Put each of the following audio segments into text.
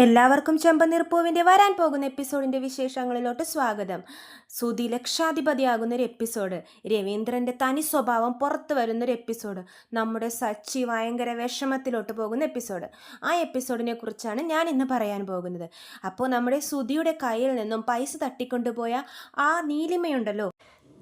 എല്ലാവർക്കും ചെമ്പനീർപ്പൂവിൻ്റെ വരാൻ പോകുന്ന എപ്പിസോഡിൻ്റെ വിശേഷങ്ങളിലോട്ട് സ്വാഗതം. സുധി ലക്ഷാധിപതിയാകുന്ന ഒരു എപ്പിസോഡ്, രവീന്ദ്രൻ്റെ തനി സ്വഭാവം പുറത്തു വരുന്നൊരു എപ്പിസോഡ്, നമ്മുടെ സച്ചി ഭയങ്കര വിഷമത്തിലോട്ട് പോകുന്ന എപ്പിസോഡ്. ആ എപ്പിസോഡിനെ കുറിച്ചാണ് ഞാൻ ഇന്ന് പറയാൻ പോകുന്നത്. അപ്പോൾ നമ്മുടെ സുധിയുടെ കയ്യിൽ നിന്നും പൈസ തട്ടിക്കൊണ്ടുപോയ ആ നീലിമയുണ്ടല്ലോ,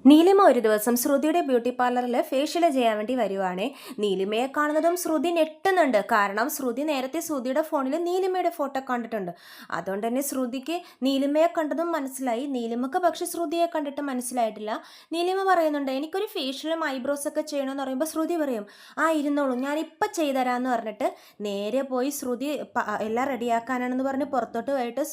നീലിമ ഒരു ദിവസം ശ്രുതിയുടെ ബ്യൂട്ടി പാർലറിൽ ഫേഷ്യൽ ചെയ്യാൻ വേണ്ടി വരുവാണേ. നീലിമയെ കാണുന്നതും ശ്രുതി ഞെട്ടുന്നുണ്ട്. കാരണം ശ്രുതി നേരത്തെ ശ്രുതിയുടെ ഫോണിൽ നീലിമയുടെ ഫോട്ടോ കണ്ടിട്ടുണ്ട്. അതുകൊണ്ട് തന്നെ ശ്രുതിക്ക് നീലിമയെ കണ്ടതും മനസ്സിലായി. നീലിമക്ക് പക്ഷെ ശ്രുതിയെ കണ്ടിട്ട് മനസ്സിലായിട്ടില്ല. നീലിമ പറയുന്നുണ്ട്, എനിക്കൊരു ഫേഷ്യലും ഐബ്രോസ് ഒക്കെ ചെയ്യണമെന്ന് പറയുമ്പോൾ ശ്രുതി പറയും, ഇരുന്നോളൂ ഞാനിപ്പം ചെയ്തുതരാമെന്ന് പറഞ്ഞിട്ട് നേരെ പോയി ശ്രുതി എല്ലാം റെഡിയാക്കാനാണെന്ന് പറഞ്ഞ് പുറത്തോട്ട് പോയിട്ട്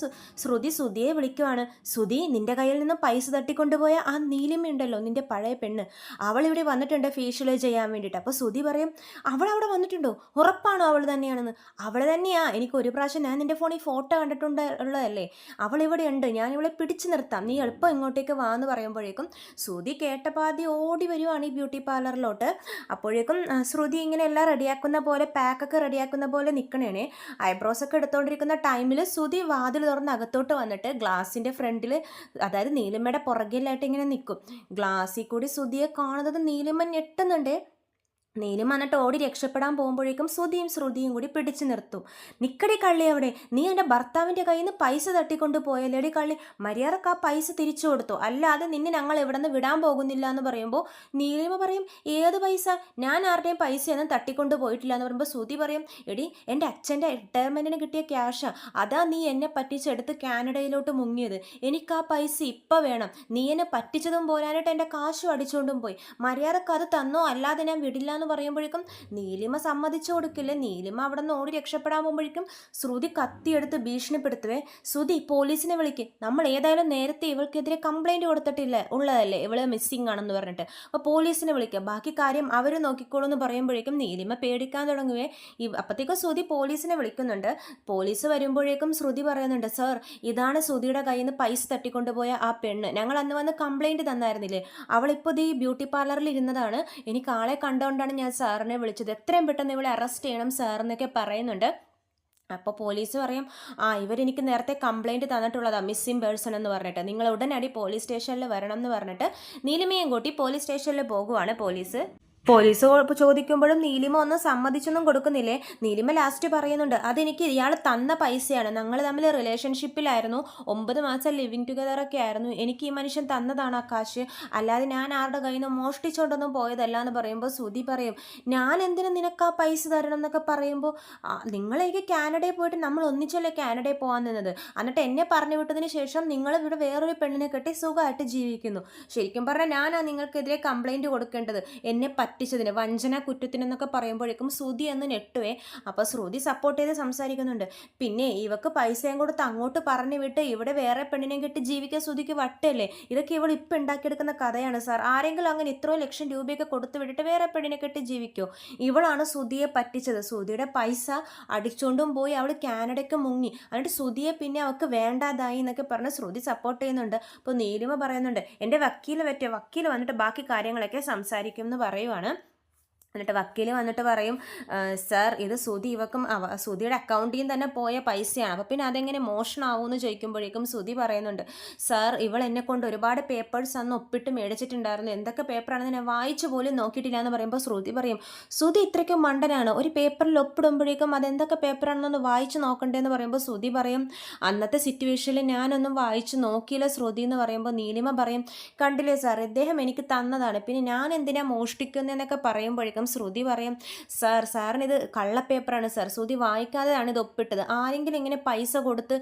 ശ്രുതിയെ വിളിക്കുവാണ്. ശ്രുതി, നിന്റെ കയ്യിൽ നിന്ന് പൈസ തട്ടിക്കൊണ്ടുപോയ ആ നീലിമ ഉണ്ടല്ലോ, നിന്റെ പഴയ പെണ്ണ്, അവൾ ഇവിടെ വന്നിട്ടുണ്ട് ഫേഷ്യൽ ചെയ്യാൻ വേണ്ടിയിട്ട്. അപ്പോൾ ശ്രുതി പറയും, അവൾ അവിടെ വന്നിട്ടുണ്ടോ? ഉറപ്പാണോ അവൾ തന്നെയാണെന്ന്? അവൾ തന്നെയാ, എനിക്ക് ഒരു പ്രാവശ്യം ഞാൻ നിന്റെ ഫോണിൽ ഫോട്ടോ കണ്ടിട്ടുണ്ട് ഉള്ളതല്ലേ, അവൾ ഇവിടെ ഉണ്ട്, ഞാൻ ഇവളെ പിടിച്ചു നിർത്താം, നീ എളുപ്പം ഇങ്ങോട്ടേക്ക് വാ എന്ന് പറയുമ്പോഴേക്കും ശ്രുതി കേട്ടപാതി ഓടി വരുവാണ് ഈ ബ്യൂട്ടി പാർലറിലോട്ട്. അപ്പോഴേക്കും ശ്രുതി ഇങ്ങനെ എല്ലാം റെഡിയാക്കുന്ന പോലെ, പാക്കൊക്കെ റെഡിയാക്കുന്ന പോലെ നിൽക്കണേണേ. ഐബ്രോസ് ഒക്കെ എടുത്തുകൊണ്ടിരിക്കുന്ന ടൈമിൽ ശ്രുതി വാതിൽ തുറന്ന് അകത്തോട്ട് വന്നിട്ട് ഗ്ലാസിൻ്റെ ഫ്രണ്ടിൽ, അതായത് നീലിമയുടെ പുറകിലായിട്ട് ഇങ്ങനെ നിൽക്കും. ഗ്ലാസ്സിൽ കൂടി ശ്രുതിയെ കാണുന്നത് നീലിമ ഞെട്ടുന്നുണ്ട്. നീലിമ എന്നിട്ട് ഓടി രക്ഷപ്പെടാൻ പോകുമ്പോഴേക്കും ശ്രുതിയും കൂടി പിടിച്ചു നിർത്തും. നിക്കടി കള്ളി അവിടെ, നീ എൻ്റെ ഭർത്താവിൻ്റെ കയ്യിൽ നിന്ന് പൈസ തട്ടിക്കൊണ്ട് പോയല്ലേടി കള്ളി, മര്യാദക്ക് ആ പൈസ തിരിച്ചു കൊടുത്തു, അല്ലാതെ നിന്നെ ഞങ്ങൾ ഇവിടെ നിന്ന് വിടാൻ പോകുന്നില്ല എന്ന് പറയുമ്പോൾ നീലിമ പറയും, ഏത് പൈസ? ഞാൻ ആരുടെയും പൈസയൊന്നും തട്ടിക്കൊണ്ട് പോയിട്ടില്ല എന്ന് പറയുമ്പോൾ ശ്രുതി പറയും, എടി എൻ്റെ അച്ഛൻ്റെ റിട്ടയർമെൻറ്റിന് കിട്ടിയ ക്യാഷാ, അതാ നീ എന്നെ പറ്റിച്ചെടുത്ത് കാനഡയിലോട്ട് മുങ്ങിയത്, എനിക്ക് ആ പൈസ ഇപ്പം വേണം, നീ എന്നെ പറ്റിച്ചതും പോരാനായിട്ട് എൻ്റെ കാശും അടിച്ചുകൊണ്ടും പോയി, മര്യാദക്ക് അത് തന്നോ, അല്ലാതെ ഞാൻ വിടില്ല എന്ന് പറയുമ്പോഴേക്കും നീലിമ സമ്മതിച്ചു കൊടുക്കില്ല. നീലിമ അവിടെ നിന്ന് ഓടി രക്ഷപ്പെടാൻ പോകുമ്പോഴേക്കും ശ്രുതി കത്തിയെടുത്ത് ഭീഷണിപ്പെടുത്തുവേ, ശ്രുതി പോലീസിനെ വിളിക്ക്, നമ്മൾ ഏതായാലും നേരത്തെ ഇവൾക്കെതിരെ കംപ്ലൈൻറ്റ് കൊടുത്തിട്ടില്ല ഉള്ളതല്ലേ, ഇവള് മിസ്സിങ് ആണെന്ന് പറഞ്ഞിട്ട്, അപ്പോൾ പോലീസിനെ വിളിക്കുക, ബാക്കി കാര്യം അവർ നോക്കിക്കോളൂ എന്ന് പറയുമ്പോഴേക്കും നീലിമ പേടിക്കാൻ തുടങ്ങുവേ. അപ്പോഴത്തേക്കും ശ്രുതി പോലീസിനെ വിളിക്കുന്നുണ്ട്. പോലീസ് വരുമ്പോഴേക്കും ശ്രുതി പറയുന്നുണ്ട്, സർ, ഇതാണ് ശ്രുതിയുടെ കയ്യിൽ നിന്ന് പൈസ തട്ടിക്കൊണ്ടുപോയ ആ പെണ്ണ്, ഞങ്ങൾ അന്ന് വന്ന് കംപ്ലൈൻറ്റ് തന്നായിരുന്നില്ലേ, അവളിപ്പോൾ ഈ ബ്യൂട്ടി പാർലറിൽ ഇരുന്നതാണ്, എനിക്ക് ആളെ കണ്ടുകൊണ്ടാണ് ഞാൻ സാറിനെ വിളിച്ചത്, എത്രയും പെട്ടെന്ന് ഇവളെ അറസ്റ്റ് ചെയ്യണം സാർ എന്നൊക്കെ പറയുന്നുണ്ട്. അപ്പോൾ പോലീസ് പറയും, ഇവരെനിക്ക് നേരത്തെ കംപ്ലൈൻറ്റ് തന്നിട്ടുള്ളതാണ്, മിസ്സിംഗ് പേഴ്സൺ എന്ന് പറഞ്ഞിട്ട്, നിങ്ങൾ ഉടനടി പോലീസ് സ്റ്റേഷനിൽ വരണം എന്ന് പറഞ്ഞിട്ട് നീലിമയും കൂട്ടി പോലീസ് സ്റ്റേഷനിൽ പോകുവാണ് പോലീസ് ചോദിക്കുമ്പോഴും നീലിമ ഒന്നും സമ്മതിച്ചൊന്നും കൊടുക്കുന്നില്ലേ. നീലിമ ലാസ്റ്റ് പറയുന്നുണ്ട്, അതെനിക്ക് ഇയാൾ തന്ന പൈസയാണ്, ഞങ്ങൾ തമ്മിൽ റിലേഷൻഷിപ്പിലായിരുന്നു, 9 മാസം ലിവിങ് ടുഗദറൊക്കെ ആയിരുന്നു, എനിക്ക് ഈ മനുഷ്യൻ തന്നതാണ് ആ കാശ്, അല്ലാതെ ഞാൻ ആരുടെ കയ്യിൽ നിന്ന് മോഷ്ടിച്ചുകൊണ്ടൊന്നും പോയതല്ല എന്ന് പറയുമ്പോൾ ശ്രുതി പറയും, ഞാൻ എന്തിനു നിനക്ക് ആ പൈസ തരണം എന്നൊക്കെ പറയുമ്പോൾ, നിങ്ങളേക്ക് കാനഡയിൽ പോയിട്ട് നമ്മൾ ഒന്നിച്ചല്ലേ കാനഡയിൽ പോകാൻ നിന്നത്, എന്നിട്ട് എന്നെ പറഞ്ഞു വിട്ടതിന് ശേഷം നിങ്ങൾ ഇവിടെ വേറൊരു പെണ്ണിനെ കെട്ടി സുഖമായിട്ട് ജീവിക്കുന്നു, ശരിക്കും പറഞ്ഞാൽ ഞാനാ നിങ്ങൾക്കെതിരെ കംപ്ലൈൻറ്റ് കൊടുക്കേണ്ടത്, എന്നെ പറ്റിച്ചതിന്, വഞ്ചന കുറ്റത്തിനെന്നൊക്കെ പറയുമ്പോഴേക്കും ശ്രുതി എന്ന് ഞെട്ടുവേ. അപ്പോൾ ശ്രുതി സപ്പോർട്ട് ചെയ്ത് സംസാരിക്കുന്നുണ്ട്, പിന്നെ ഇവക്ക് പൈസയും കൊടുത്ത് അങ്ങോട്ട് പറഞ്ഞു വിട്ട് ഇവിടെ വേറെ പെണ്ണിനെ കെട്ടി ജീവിക്കാൻ ശ്രുതിക്ക് വട്ടല്ലേ, ഇതൊക്കെ ഇവൾ ഇപ്പം ഉണ്ടാക്കിയെടുക്കുന്ന കഥയാണ് സാർ, ആരെങ്കിലും അങ്ങനെ ഇത്രയോ ലക്ഷം രൂപയൊക്കെ കൊടുത്തു വിട്ടിട്ട് വേറെ പെണ്ണിനെ കെട്ടി ജീവിക്കോ, ഇവളാണ് ശ്രുതിയെ പറ്റിച്ചത്, ശ്രുതിയുടെ പൈസ അടിച്ചുകൊണ്ടും പോയി അവൾ കാനഡയ്ക്ക് മുങ്ങി, എന്നിട്ട് ശ്രുതിയെ പിന്നെ അവൾക്ക് വേണ്ടാതായി എന്നൊക്കെ പറഞ്ഞ് ശ്രുതി സപ്പോർട്ട് ചെയ്യുന്നുണ്ട്. അപ്പോൾ നീലിമ പറയുന്നുണ്ട്, എൻ്റെ വക്കീൽ വന്നിട്ട് ബാക്കി കാര്യങ്ങളൊക്കെ സംസാരിക്കും എന്ന് പറയുവാണ്. എന്നിട്ട് വക്കീൽ വന്നിട്ട് പറയും, സാർ, ഇത് ശ്രുതിയുടെ അക്കൗണ്ടിൽ നിന്ന് തന്നെ പോയ പൈസയാണ്, അപ്പോൾ പിന്നെ അതെങ്ങനെ മോഷണമാവുമെന്ന് ചോദിക്കുമ്പോഴേക്കും ശ്രുതി പറയുന്നുണ്ട്, സാർ, ഇവൾ എന്നെ കൊണ്ട് ഒരുപാട് പേപ്പേഴ്സ് അന്ന് ഒപ്പിട്ട് മേടിച്ചിട്ടുണ്ടായിരുന്നു, എന്തൊക്കെ പേപ്പറാണെന്ന് ഞാൻ വായിച്ചു പോലും നോക്കിയിട്ടില്ല എന്ന് പറയുമ്പോൾ ശ്രുതി പറയും, ശ്രുതി ഇത്രയ്ക്കും മണ്ടനാണ്, ഒരു പേപ്പറിൽ ഒപ്പിടുമ്പോഴേക്കും അതെന്തൊക്കെ പേപ്പറാണെന്നൊന്ന് വായിച്ച് നോക്കണ്ടേന്ന് പറയുമ്പോൾ ശ്രുതി പറയും, അന്നത്തെ സിറ്റുവേഷനിൽ ഞാനൊന്നും വായിച്ച് നോക്കിയില്ല ശ്രുതി എന്ന് പറയുമ്പോൾ നീലിമ പറയും, കണ്ടില്ലേ സാർ, ഇദ്ദേഹം എനിക്ക് തന്നതാണ്, പിന്നെ ഞാൻ എന്തിനാ മോഷ്ടിക്കുന്നതെന്നൊക്കെ പറയുമ്പോഴേക്കും ശ്രുതി പറയും, സാറിന് ഇത് കള്ളപ്പേപ്പറാണ് സാർ, ശ്രുതി വായിക്കാതെയാണ് ഇത് ഒപ്പിട്ടത്, ആരെങ്കിലും ഇങ്ങനെ പൈസ കൊടുത്ത്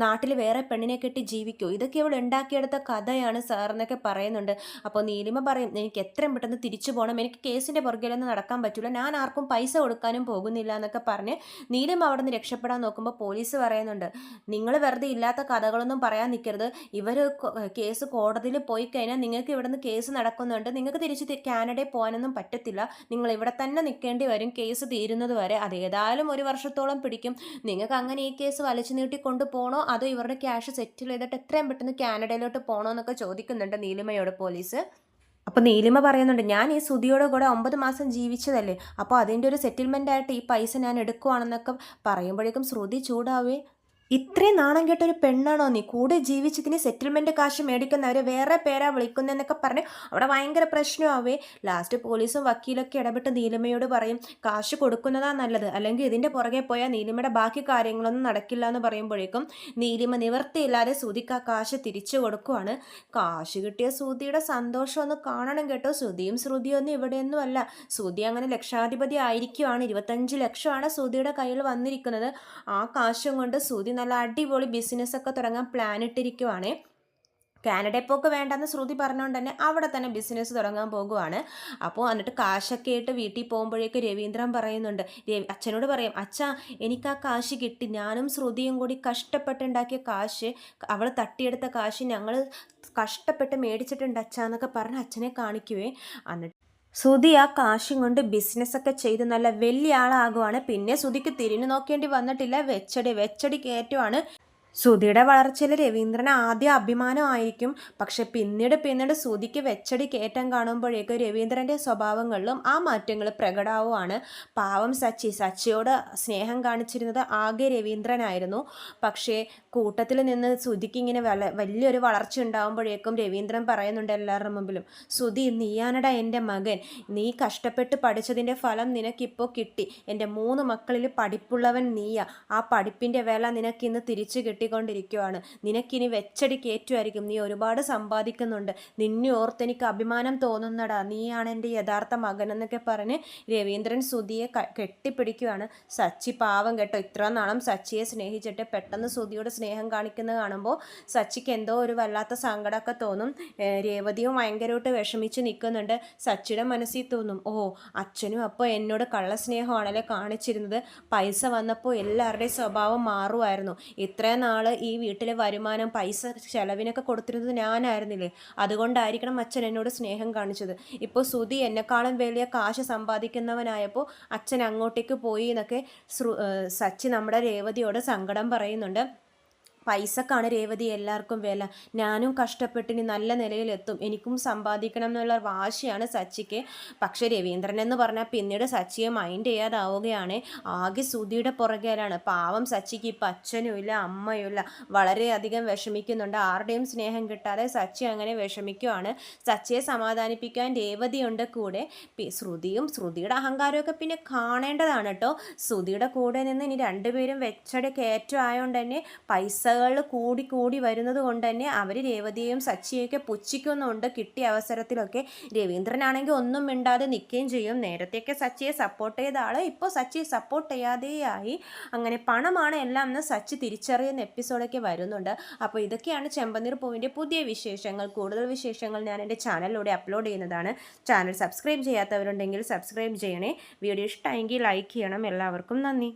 നാട്ടിൽ വേറെ പെണ്ണിനെ കെട്ടി ജീവിക്കോ, ഇതൊക്കെ ഇവൾ ഉണ്ടാക്കിയെടുത്ത കഥയാണ് സാർ എന്നൊക്കെ പറയുന്നുണ്ട്. അപ്പോൾ നീലിമ പറയും, എനിക്ക് എത്രയും പെട്ടെന്ന് തിരിച്ചു പോകണം, എനിക്ക് കേസിൻ്റെ പുറകിലൊന്നും നടക്കാൻ പറ്റില്ല, ഞാൻ ആർക്കും പൈസ കൊടുക്കാനും പോകുന്നില്ല എന്നൊക്കെ പറഞ്ഞ് നീലിമ അവിടെ നിന്ന് രക്ഷപ്പെടാൻ നോക്കുമ്പോൾ പോലീസ് പറയുന്നുണ്ട്, നിങ്ങൾ വെറുതെ ഇല്ലാത്ത കഥകളൊന്നും പറയാൻ നിൽക്കരുത്, ഇവർ കേസ് കോടതിയിൽ പോയി കഴിഞ്ഞാൽ നിങ്ങൾക്ക് ഇവിടെ നിന്ന് കേസ് നടക്കുന്നുണ്ട്, നിങ്ങൾക്ക് തിരിച്ച് കാനഡയിൽ പോകാനൊന്നും പറ്റത്തില്ല, നിങ്ങൾ ഇവിടെ തന്നെ നിൽക്കേണ്ടി വരും കേസ് തീരുന്നത് വരെ, അത് ഏതായാലും 1 വർഷത്തോളം പിടിക്കും, നിങ്ങൾക്ക് അങ്ങനെ ഈ കേസ് വലിച്ചു നീട്ടി കൊണ്ടുപോകണോ അതോ ഇവരുടെ ക്യാഷ് സെറ്റിൽ ചെയ്തിട്ട് എത്രയും പെട്ടെന്ന് കാനഡയിലോട്ട് പോകണോ എന്നൊക്കെ ചോദിക്കുന്നുണ്ട് നീലിമയോട് പോലീസ്. അപ്പോൾ നീലിമ പറയുന്നുണ്ട്, ഞാൻ ഈ ശ്രുതിയോടെ കൂടെ 9 മാസം ജീവിച്ചതല്ലേ, അപ്പോൾ അതിൻ്റെ ഒരു സെറ്റിൽമെൻ്റ് ആയിട്ട് ഈ പൈസ ഞാൻ എടുക്കുവാണെന്നൊക്കെ പറയുമ്പോഴേക്കും ശ്രുതി ചൂടാവേ, ഇത്രയും നാണം കെട്ടൊരു പെണ്ണാണോ നീ? കൂടെ ജീവിച്ചതിന് സെറ്റിൽമെൻറ്റ് കാശ് മേടിക്കുന്നവർ വേറെ പേരാ വിളിക്കുന്നതെന്നൊക്കെ പറഞ്ഞ് അവിടെ ഭയങ്കര പ്രശ്നമാവേ. ലാസ്റ്റ് പോലീസും വക്കീലൊക്കെ ഇടപെട്ട് നീലിമയോട് പറയും കാശ് കൊടുക്കുന്നതാ നല്ലത്, അല്ലെങ്കിൽ ഇതിൻ്റെ പുറകെ പോയാൽ നീലിമയുടെ ബാക്കി കാര്യങ്ങളൊന്നും നടക്കില്ല എന്ന് പറയുമ്പോഴേക്കും നീലിമ നിവർത്തിയില്ലാതെ ശ്രുതിക്ക് ആ കാശ് തിരിച്ചു കൊടുക്കുവാണ്. കാശ് കിട്ടിയ ശ്രുതിയുടെ സന്തോഷം ഒന്ന് കാണണം കേട്ടോ. ശ്രുതിയൊന്നും ഇവിടെയൊന്നും അല്ല. ശ്രുതി അങ്ങനെ ലക്ഷാധിപതി ആയിരിക്കുവാണ്. 25 ലക്ഷമാണ് ശ്രുതിയുടെ കയ്യിൽ വന്നിരിക്കുന്നത്. ആ കാശും കൊണ്ട് ശ്രുതി നല്ല അടിപൊളി ബിസിനസ്സൊക്കെ തുടങ്ങാൻ പ്ലാൻ ഇട്ടിരിക്കുവാണ്. കാനഡയിൽ പോക്ക് വേണ്ടെന്ന് ശ്രുതി പറഞ്ഞുകൊണ്ട് തന്നെ അവിടെ തന്നെ ബിസിനസ് തുടങ്ങാൻ പോകുവാണ്. അപ്പോൾ എന്നിട്ട് കാശൊക്കെ ആയിട്ട് വീട്ടിൽ പോകുമ്പോഴേക്ക് രവീന്ദ്രൻ പറയുന്നുണ്ട്, അച്ഛനോട് പറയും, അച്ഛാ എനിക്ക് ആ കാശ് കിട്ടി, ഞാനും ശ്രുതിയും കൂടി കഷ്ടപ്പെട്ടുണ്ടാക്കിയ കാശ്, അവൾ തട്ടിയെടുത്ത കാശ് ഞങ്ങൾ കഷ്ടപ്പെട്ട് മേടിച്ചിട്ടുണ്ട് അച്ഛാന്നൊക്കെ പറഞ്ഞ് അച്ഛനെ കാണിക്കുവേ. എന്നിട്ട് ശ്രുതി ആ കാശും കൊണ്ട് ബിസിനസ്സൊക്കെ ചെയ്ത് നല്ല വലിയ ആളാകുവാണ്. പിന്നെ ശ്രുതിക്ക് തിരിഞ്ഞു നോക്കേണ്ടി വന്നിട്ടില്ല. വെച്ചടി കയറ്റുവാണ്. ശ്രുതിയുടെ വളർച്ചയിൽ രവീന്ദ്രന് ആദ്യം അഭിമാനമായിരിക്കും. പക്ഷെ പിന്നീട് ശ്രുതിക്ക് വെച്ചടി കയറ്റം കാണുമ്പോഴേക്കും രവീന്ദ്രൻ്റെ സ്വഭാവങ്ങളിലും ആ മാറ്റങ്ങൾ പ്രകടമാവുകയാണ്. പാവം സച്ചിയോട് സ്നേഹം കാണിച്ചിരുന്നത് ആകെ രവീന്ദ്രനായിരുന്നു. പക്ഷേ കൂട്ടത്തിൽ നിന്ന് ശ്രുതിക്ക് ഇങ്ങനെ വലിയൊരു വളർച്ച ഉണ്ടാകുമ്പോഴേക്കും രവീന്ദ്രൻ പറയുന്നുണ്ട് എല്ലാവരുടെ മുമ്പിലും, ശ്രുതി നീയാനടാ എൻ്റെ മകൻ, നീ കഷ്ടപ്പെട്ട് പഠിച്ചതിൻ്റെ ഫലം നിനക്കിപ്പോൾ കിട്ടി. എൻ്റെ 3 മക്കളിൽ പഠിപ്പുള്ളവൻ നീയാ. ആ പഠിപ്പിൻ്റെ വില നിനക്കിന്ന് തിരിച്ചു കിട്ടിക്കൊണ്ടിരിക്കുവാണ്. നിനക്കിനി വെച്ചടി കയറ്റുമായിരിക്കും. നീ ഒരുപാട് സമ്പാദിക്കുന്നുണ്ട്. നിന്നെ ഓർത്ത് എനിക്ക് അഭിമാനം തോന്നുന്നടാ. നീയാണ് എൻ്റെ യഥാർത്ഥ മകൻ എന്നൊക്കെ പറഞ്ഞ് രവീന്ദ്രൻ ശ്രുതിയെ കെട്ടിപ്പിടിക്കുകയാണ്. സച്ചി പാവം കേട്ടോ. ഇത്ര നാളും സച്ചിയെ സ്നേഹിച്ചിട്ട് പെട്ടെന്ന് ശ്രുതിയോട് സ്നേഹം കാണിക്കുന്നത് കാണുമ്പോൾ സച്ചിക്ക് എന്തോ ഒരു വല്ലാത്ത സങ്കടമൊക്കെ തോന്നും. രേവതിയും ഭയങ്കരമായിട്ട് വിഷമിച്ച് നിൽക്കുന്നുണ്ട്. സച്ചിയുടെ മനസ്സിൽ തോന്നും, ഓ അച്ഛനും അപ്പോൾ എന്നോട് കള്ളസ്നേഹമാണല്ലേ കാണിച്ചിരുന്നത്. പൈസ വന്നപ്പോൾ എല്ലാവരുടെയും സ്വഭാവം മാറുമായിരുന്നു. ഇത്രയും നാൾ ഈ വീട്ടിലെ വരുമാനം പൈസ ചെലവിനൊക്കെ കൊടുത്തിരുന്നത് ഞാനായിരുന്നില്ലേ. അതുകൊണ്ടായിരിക്കണം അച്ഛൻ എന്നോട് സ്നേഹം കാണിച്ചത്. ഇപ്പോൾ ശ്രുതി എന്നെക്കാളും വലിയ കാശ് സമ്പാദിക്കുന്നവനായപ്പോൾ അച്ഛൻ അങ്ങോട്ടേക്ക് പോയി എന്നൊക്കെ സച്ചി നമ്മുടെ രേവതിയോട് സങ്കടം പറയുന്നുണ്ട്. പൈസക്കാണ് രേവതി എല്ലാവർക്കും വില. ഞാനും കഷ്ടപ്പെട്ടിനി നല്ല നിലയിലെത്തും, എനിക്കും സമ്പാദിക്കണം എന്നുള്ള വാശിയാണ് സച്ചിക്ക്. പക്ഷെ രവീന്ദ്രൻ എന്ന് പറഞ്ഞാൽ പിന്നീട് സച്ചിയെ മൈൻഡ് ചെയ്യാതാവുകയാണ്. ആകെ ശ്രുതിയുടെ പുറകെയാണ്. പാവം സച്ചിക്ക് ഇപ്പം അച്ഛനും ഇല്ല അമ്മയും ഇല്ല. വളരെയധികം വിഷമിക്കുന്നുണ്ട്. ആരുടെയും സ്നേഹം കിട്ടാതെ സച്ചി അങ്ങനെ വിഷമിക്കുവാണ്. സച്ചിയെ സമാധാനിപ്പിക്കാൻ രേവതിയുണ്ട് കൂടെ. ശ്രുതിയുടെ അഹങ്കാരമൊക്കെ പിന്നെ കാണേണ്ടതാണ് കേട്ടോ. ശ്രുതിയുടെ കൂടെ നിന്ന് ഇനി രണ്ടുപേരും വെച്ചടി കയറ്റം ആയതുകൊണ്ട് തന്നെ പൈസകൾ കൂടി വരുന്നത് കൊണ്ട് തന്നെ അവർ രേവതിയെയും സച്ചിയൊക്കെ പുച്ഛിക്കുന്നുണ്ട്. കിട്ടിയ അവസരത്തിലൊക്കെ രവീന്ദ്രനാണെങ്കിൽ ഒന്നും മിണ്ടാതെ നിൽക്കുകയും ചെയ്യും. നേരത്തെയൊക്കെ സച്ചിയെ സപ്പോർട്ട് ചെയ്ത ആൾ ഇപ്പോൾ സച്ചിയെ സപ്പോർട്ട് ചെയ്യാതെയായി. അങ്ങനെ പണമാണ് എല്ലാം എന്ന് സച്ചി തിരിച്ചറിയുന്ന എപ്പിസോഡൊക്കെ വരുന്നുണ്ട്. അപ്പോൾ ഇതൊക്കെയാണ് ചെമ്പനീർ പൂവിൻ്റെ പുതിയ വിശേഷങ്ങൾ. കൂടുതൽ വിശേഷങ്ങൾ ഞാൻ എൻ്റെ ചാനലിലൂടെ അപ്ലോഡ് ചെയ്യുന്നതാണ്. ചാനൽ സബ്സ്ക്രൈബ് ചെയ്യാത്തവരുണ്ടെങ്കിൽ സബ്സ്ക്രൈബ് ചെയ്യണേ. വീഡിയോ ഇഷ്ടമെങ്കിൽ ലൈക്ക് ചെയ്യണം. എല്ലാവർക്കും നന്ദി.